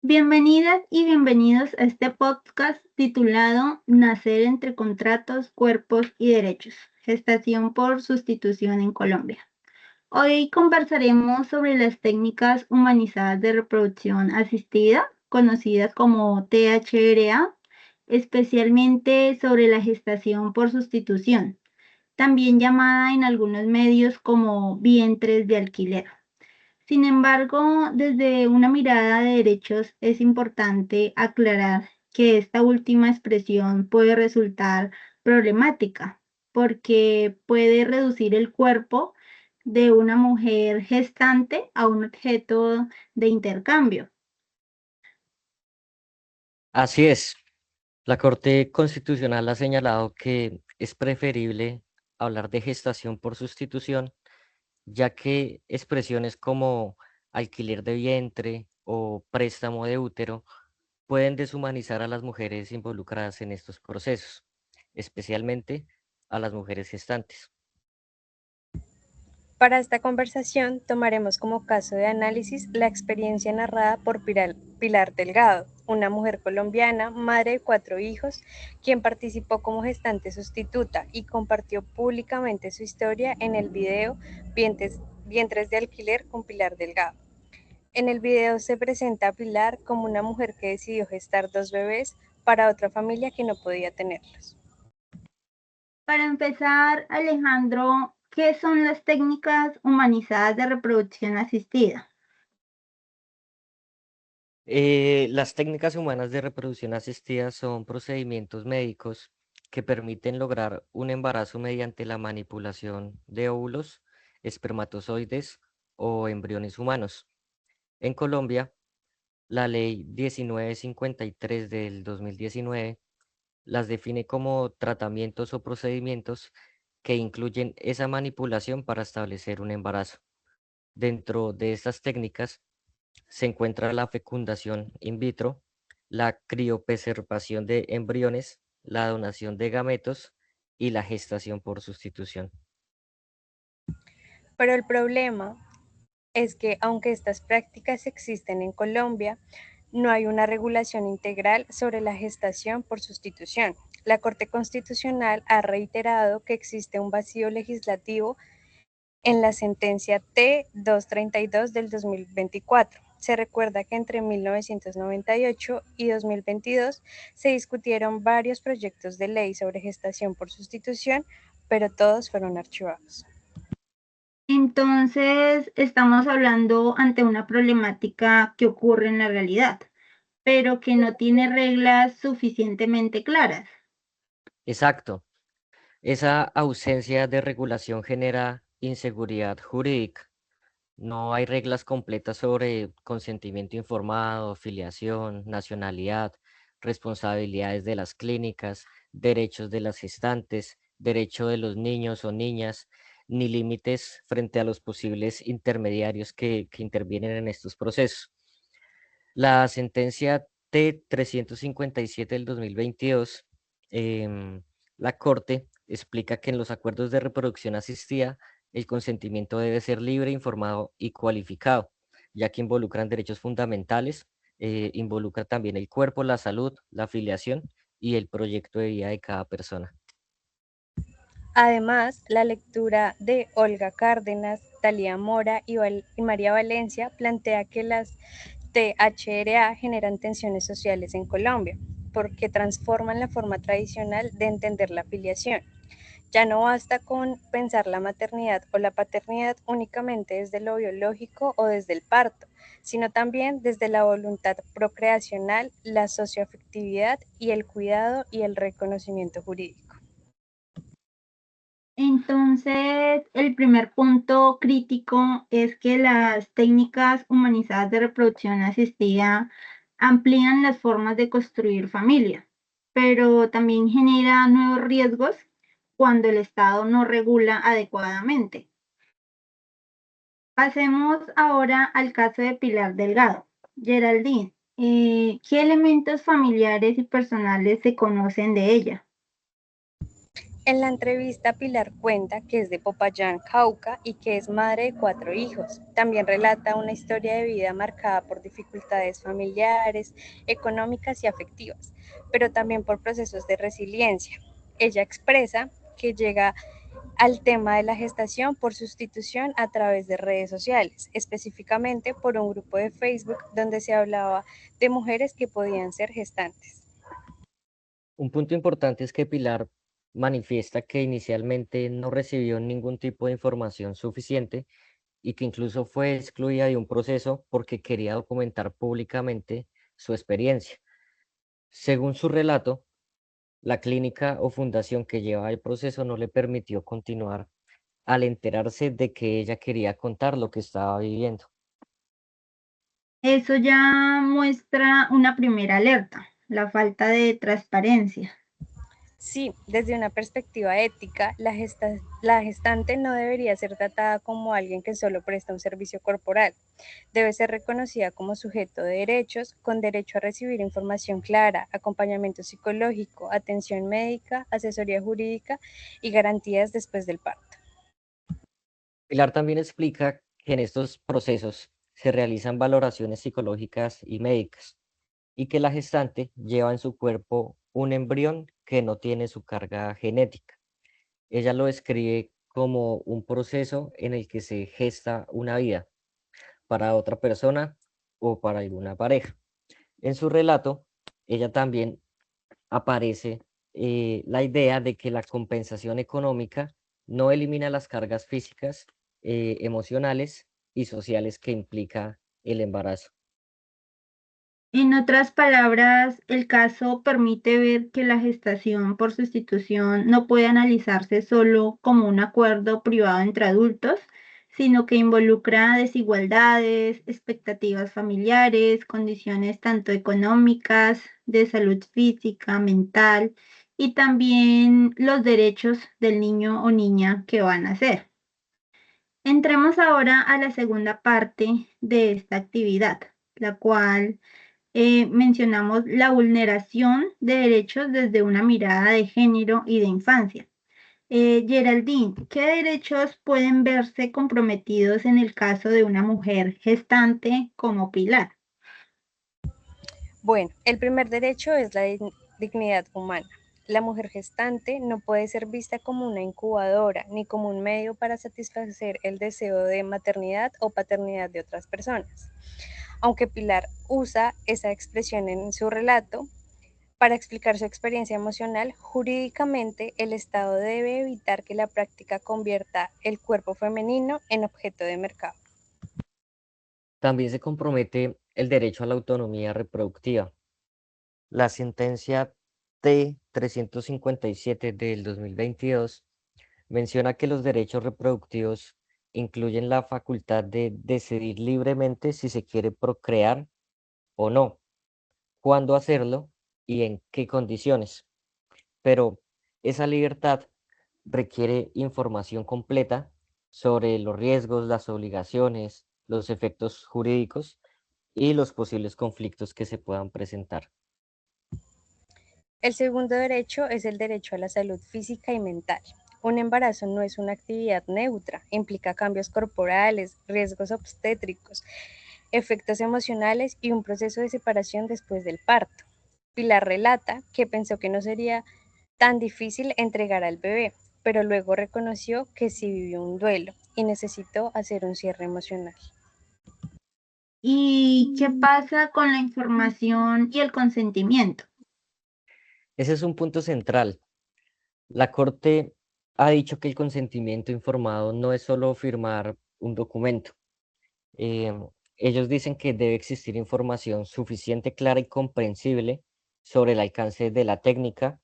Bienvenidas y bienvenidos a este podcast titulado Nacer entre contratos, cuerpos y derechos, gestación por sustitución en Colombia. Hoy conversaremos sobre las técnicas humanizadas de reproducción asistida, conocidas como THRA, especialmente sobre la gestación por sustitución, también llamada en algunos medios como vientres de alquiler. Sin embargo, desde una mirada de derechos es importante aclarar que esta última expresión puede resultar problemática porque puede reducir el cuerpo de una mujer gestante a un objeto de intercambio. Así es, la Corte Constitucional ha señalado que es preferible hablar de gestación por sustitución, ya que expresiones como alquiler de vientre o préstamo de útero pueden deshumanizar a las mujeres involucradas en estos procesos, especialmente a las mujeres gestantes. Para esta conversación tomaremos como caso de análisis la experiencia narrada por Pilar Delgado, una mujer colombiana, madre de 4 hijos, quien participó como gestante sustituta y compartió públicamente su historia en el video Vientres de alquiler con Pilar Delgado. En el video se presenta a Pilar como una mujer que decidió gestar 2 bebés para otra familia que no podía tenerlos. Para empezar, Alejandro, ¿qué son las técnicas humanizadas de reproducción asistida? Las técnicas humanas de reproducción asistida son procedimientos médicos que permiten lograr un embarazo mediante la manipulación de óvulos, espermatozoides o embriones humanos. En Colombia, la Ley 1953 del 2019 las define como tratamientos o procedimientos que incluyen esa manipulación para establecer un embarazo. Dentro de estas técnicas se encuentra la fecundación in vitro, la criopreservación de embriones, la donación de gametos y la gestación por sustitución. Pero el problema es que aunque estas prácticas existen en Colombia, no hay una regulación integral sobre la gestación por sustitución. La Corte Constitucional ha reiterado que existe un vacío legislativo en la sentencia T-232 del 2024. Se recuerda que entre 1998 y 2022 se discutieron varios proyectos de ley sobre gestación por sustitución, pero todos fueron archivados. Entonces, estamos hablando ante una problemática que ocurre en la realidad, pero que no tiene reglas suficientemente claras. Exacto. Esa ausencia de regulación genera inseguridad jurídica. No hay reglas completas sobre consentimiento informado, filiación, nacionalidad, responsabilidades de las clínicas, derechos de las gestantes, derecho de los niños o niñas, ni límites frente a los posibles intermediarios que intervienen en estos procesos. La sentencia T-357 del 2022, em, la Corte explica que en los acuerdos de reproducción asistida, el consentimiento debe ser libre, informado y cualificado, ya que involucran derechos fundamentales, involucra también el cuerpo, la salud, la afiliación y el proyecto de vida de cada persona. Además, la lectura de Olga Cárdenas, Talía Mora y María Valencia plantea que las THRA generan tensiones sociales en Colombia, porque transforman la forma tradicional de entender la filiación. Ya no basta con pensar la maternidad o la paternidad únicamente desde lo biológico o desde el parto, sino también desde la voluntad procreacional, la socioafectividad y el cuidado y el reconocimiento jurídico. Entonces, el primer punto crítico es que las técnicas humanizadas de reproducción asistida amplían las formas de construir familia, pero también genera nuevos riesgos cuando el Estado no regula adecuadamente. Pasemos ahora al caso de Pilar Delgado. Geraldine, ¿qué elementos familiares y personales se conocen de ella? En la entrevista, Pilar cuenta que es de Popayán, Cauca, y que es madre de 4 hijos. También relata una historia de vida marcada por dificultades familiares, económicas y afectivas, pero también por procesos de resiliencia. Ella expresa que llega al tema de la gestación por sustitución a través de redes sociales, específicamente por un grupo de Facebook donde se hablaba de mujeres que podían ser gestantes. Un punto importante es que Pilar manifiesta que inicialmente no recibió ningún tipo de información suficiente y que incluso fue excluida de un proceso porque quería documentar públicamente su experiencia. Según su relato, la clínica o fundación que lleva el proceso no le permitió continuar al enterarse de que ella quería contar lo que estaba viviendo. Eso ya muestra una primera alerta, la falta de transparencia. Sí, desde una perspectiva ética, la gestante no debería ser tratada como alguien que solo presta un servicio corporal. Debe ser reconocida como sujeto de derechos, con derecho a recibir información clara, acompañamiento psicológico, atención médica, asesoría jurídica y garantías después del parto. Pilar también explica que en estos procesos se realizan valoraciones psicológicas y médicas y que la gestante lleva en su cuerpo un embrión que no tiene su carga genética. Ella lo describe como un proceso en el que se gesta una vida para otra persona o para alguna pareja. En su relato, ella también aparece la idea de que la compensación económica no elimina las cargas físicas, emocionales y sociales que implica el embarazo. En otras palabras, el caso permite ver que la gestación por sustitución no puede analizarse solo como un acuerdo privado entre adultos, sino que involucra desigualdades, expectativas familiares, condiciones tanto económicas, de salud física, mental y también los derechos del niño o niña que van a nacer. Entremos ahora a la segunda parte de esta actividad, la cual mencionamos la vulneración de derechos desde una mirada de género y de infancia. Geraldine, ¿qué derechos pueden verse comprometidos en el caso de una mujer gestante como Pilar? Bueno, el primer derecho es la dignidad humana. La mujer gestante no puede ser vista como una incubadora ni como un medio para satisfacer el deseo de maternidad o paternidad de otras personas. Aunque Pilar usa esa expresión en su relato para explicar su experiencia emocional, jurídicamente el Estado debe evitar que la práctica convierta el cuerpo femenino en objeto de mercado. También se compromete el derecho a la autonomía reproductiva. La sentencia T-357 del 2022 menciona que los derechos reproductivos incluyen la facultad de decidir libremente si se quiere procrear o no, cuándo hacerlo y en qué condiciones. Pero esa libertad requiere información completa sobre los riesgos, las obligaciones, los efectos jurídicos y los posibles conflictos que se puedan presentar. El segundo derecho es el derecho a la salud física y mental. Un embarazo no es una actividad neutra, implica cambios corporales, riesgos obstétricos, efectos emocionales y un proceso de separación después del parto. Pilar relata que pensó que no sería tan difícil entregar al bebé, pero luego reconoció que sí vivió un duelo y necesitó hacer un cierre emocional. ¿Y qué pasa con la información y el consentimiento? Ese es un punto central. La Corte ha dicho que el consentimiento informado no es solo firmar un documento. Em, Ellos dicen que debe existir información suficiente, clara y comprensible sobre el alcance de la técnica,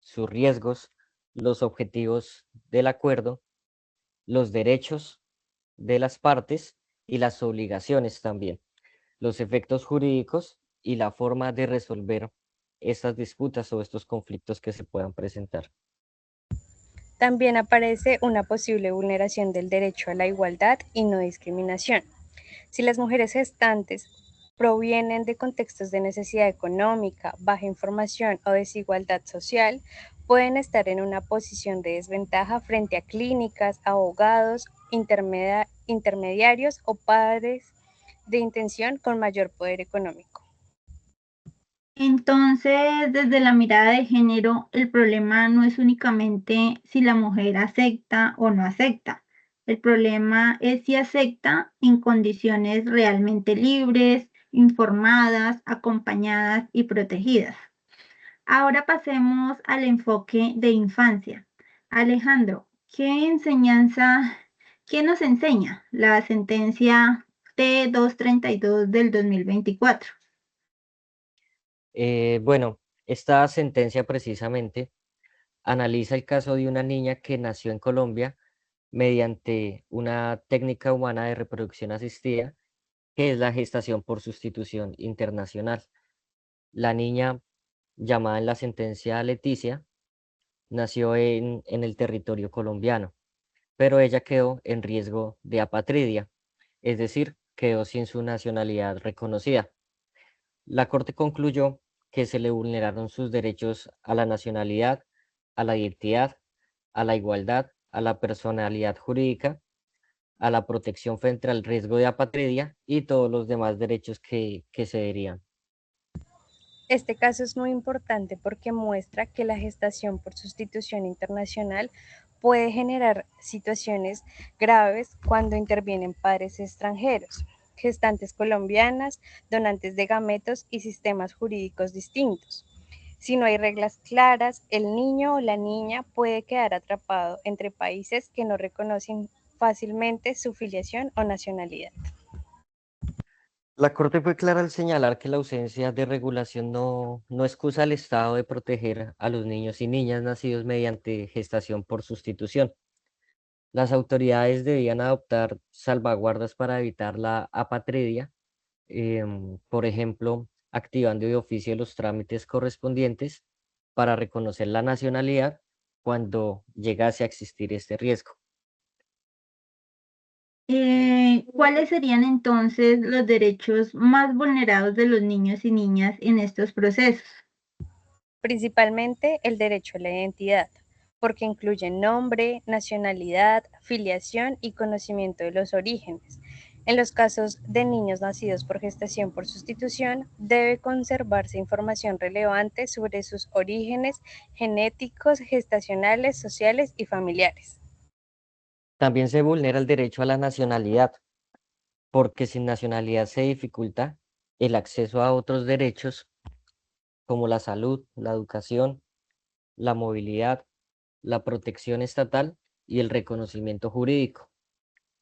sus riesgos, los objetivos del acuerdo, los derechos de las partes y las obligaciones también, los efectos jurídicos y la forma de resolver estas disputas o estos conflictos que se puedan presentar. También aparece una posible vulneración del derecho a la igualdad y no discriminación. Si las mujeres gestantes provienen de contextos de necesidad económica, baja información o desigualdad social, pueden estar en una posición de desventaja frente a clínicas, abogados, intermediarios o padres de intención con mayor poder económico. Entonces, desde la mirada de género, el problema no es únicamente si la mujer acepta o no acepta. El problema es si acepta en condiciones realmente libres, informadas, acompañadas y protegidas. Ahora pasemos al enfoque de infancia. Alejandro, qué nos enseña la sentencia T-232 del 2024? Bueno, esta sentencia precisamente analiza el caso de una niña que nació en Colombia mediante una técnica humana de reproducción asistida, que es la gestación por sustitución internacional. La niña, llamada en la sentencia Leticia, nació en el territorio colombiano, pero ella quedó en riesgo de apatridia, es decir, quedó sin su nacionalidad reconocida. La Corte concluyó que se le vulneraron sus derechos a la nacionalidad, a la identidad, a la igualdad, a la personalidad jurídica, a la protección frente al riesgo de apatridia y todos los demás derechos que se derivan. Este caso es muy importante porque muestra que la gestación por sustitución internacional puede generar situaciones graves cuando intervienen padres extranjeros, gestantes colombianas, donantes de gametos y sistemas jurídicos distintos. Si no hay reglas claras, el niño o la niña puede quedar atrapado entre países que no reconocen fácilmente su filiación o nacionalidad. La Corte fue clara al señalar que la ausencia de regulación no excusa al Estado de proteger a los niños y niñas nacidos mediante gestación por sustitución. Las autoridades debían adoptar salvaguardas para evitar la apatridia, por ejemplo, activando de oficio los trámites correspondientes para reconocer la nacionalidad cuando llegase a existir este riesgo. ¿Cuáles serían entonces los derechos más vulnerados de los niños y niñas en estos procesos? Principalmente el derecho a la identidad, porque incluye nombre, nacionalidad, filiación y conocimiento de los orígenes. En los casos de niños nacidos por gestación por sustitución, debe conservarse información relevante sobre sus orígenes genéticos, gestacionales, sociales y familiares. También se vulnera el derecho a la nacionalidad, porque sin nacionalidad se dificulta el acceso a otros derechos como la salud, la educación, la movilidad, la protección estatal y el reconocimiento jurídico.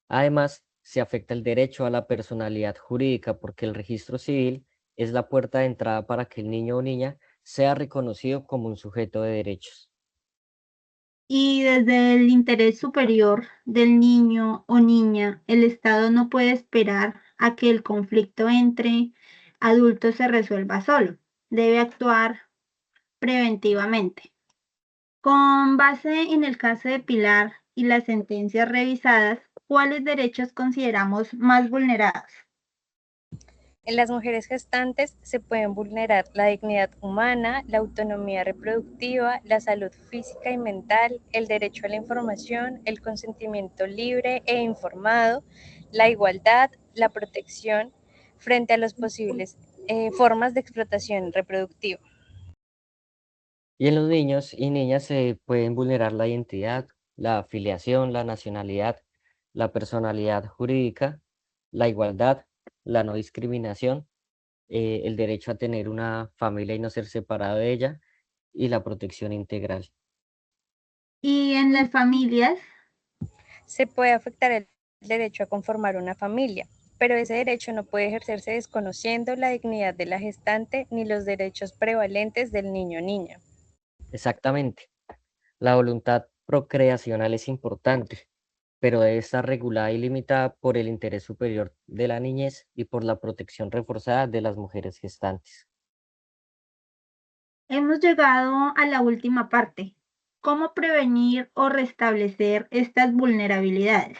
Además, se afecta el derecho a la personalidad jurídica porque el registro civil es la puerta de entrada para que el niño o niña sea reconocido como un sujeto de derechos. Y desde el interés superior del niño o niña, el Estado no puede esperar a que el conflicto entre adultos se resuelva solo. Debe actuar preventivamente. Con base en el caso de Pilar y las sentencias revisadas, ¿cuáles derechos consideramos más vulnerados? En las mujeres gestantes se pueden vulnerar la dignidad humana, la autonomía reproductiva, la salud física y mental, el derecho a la información, el consentimiento libre e informado, la igualdad, la protección frente a las posibles formas de explotación reproductiva. Y en los niños y niñas se pueden vulnerar la identidad, la afiliación, la nacionalidad, la personalidad jurídica, la igualdad, la no discriminación, el derecho a tener una familia y no ser separado de ella, y la protección integral. Y en las familias, Se puede afectar el derecho a conformar una familia, pero ese derecho no puede ejercerse desconociendo la dignidad de la gestante ni los derechos prevalentes del niño o niña. Exactamente. La voluntad procreacional es importante, pero debe estar regulada y limitada por el interés superior de la niñez y por la protección reforzada de las mujeres gestantes. hemos llegado a la última parte. ¿Cómo prevenir o restablecer estas vulnerabilidades?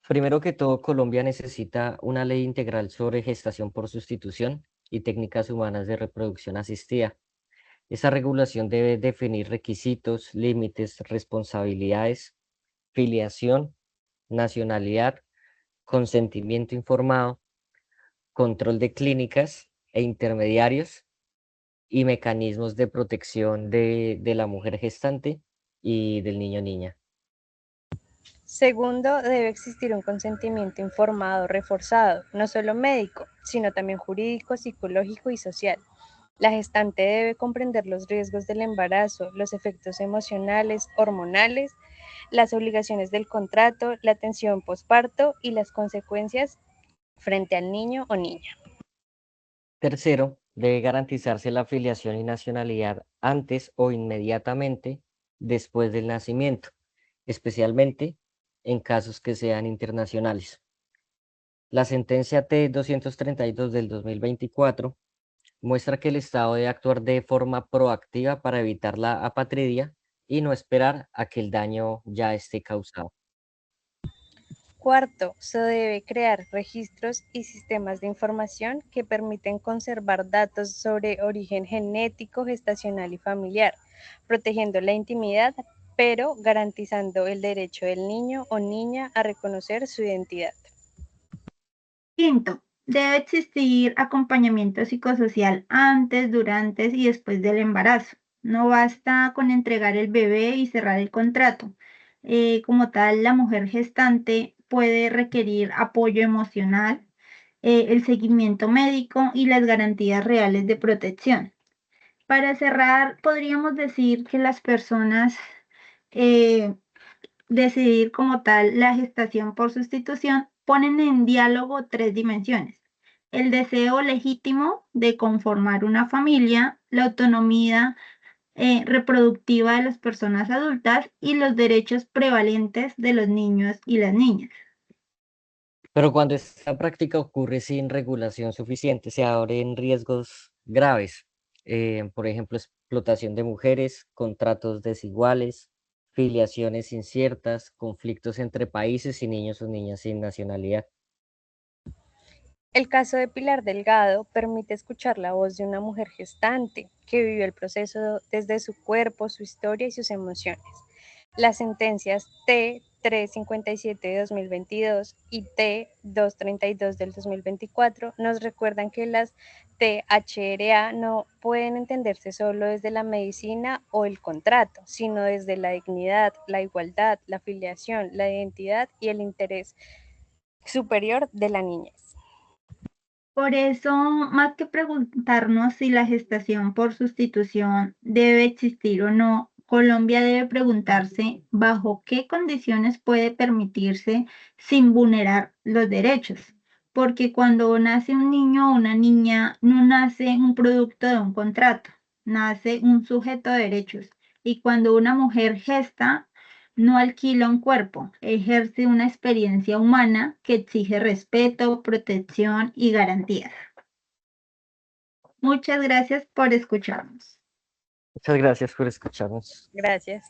Primero que todo, Colombia necesita una ley integral sobre gestación por sustitución y técnicas humanas de reproducción asistida. Esa regulación debe definir requisitos, límites, responsabilidades, filiación, nacionalidad, consentimiento informado, control de clínicas e intermediarios y mecanismos de protección de la mujer gestante y del niño o niña. Segundo, debe existir un consentimiento informado, reforzado, no solo médico, sino también jurídico, psicológico y social. La gestante debe comprender los riesgos del embarazo, los efectos emocionales, hormonales, las obligaciones del contrato, la atención posparto y las consecuencias frente al niño o niña. Tercero, debe garantizarse la filiación y nacionalidad antes o inmediatamente después del nacimiento, especialmente en casos que sean internacionales. La sentencia T-232 del 2024 muestra que el Estado debe actuar de forma proactiva para evitar la apatridia y no esperar a que el daño ya esté causado. Cuarto, se debe crear registros y sistemas de información que permiten conservar datos sobre origen genético, gestacional y familiar, protegiendo la intimidad, pero garantizando el derecho del niño o niña a reconocer su identidad. Quinto, debe existir acompañamiento psicosocial antes, durante y después del embarazo. No basta con entregar el bebé y cerrar el contrato. Como tal, la mujer gestante puede requerir apoyo emocional, el seguimiento médico y las garantías reales de protección. Para cerrar, podríamos decir que las personas eh, decidir como tal la gestación por sustitución ponen en diálogo tres dimensiones: el deseo legítimo de conformar una familia, la autonomía reproductiva de las personas adultas y los derechos prevalentes de los niños y las niñas. Pero cuando esta práctica ocurre sin regulación suficiente, se abren riesgos graves, por ejemplo, explotación de mujeres, contratos desiguales, filiaciones inciertas, conflictos entre países y niños o niñas sin nacionalidad. El caso de Pilar Delgado permite escuchar la voz de una mujer gestante que vivió el proceso desde su cuerpo, su historia y sus emociones. Las sentencias T-357 de 2022 y T-232 del 2024 nos recuerdan que las THRA no pueden entenderse solo desde la medicina o el contrato, sino desde la dignidad, la igualdad, la filiación, la identidad y el interés superior de la niñez. Por eso, más que preguntarnos si la gestación por sustitución debe existir o no, Colombia debe preguntarse bajo qué condiciones puede permitirse sin vulnerar los derechos. Porque cuando nace un niño o una niña, no nace un producto de un contrato, nace un sujeto de derechos. Y cuando una mujer gesta, no alquila un cuerpo, ejerce una experiencia humana que exige respeto, protección y garantías. Muchas gracias por escucharnos. Muchas gracias por escucharnos. Gracias.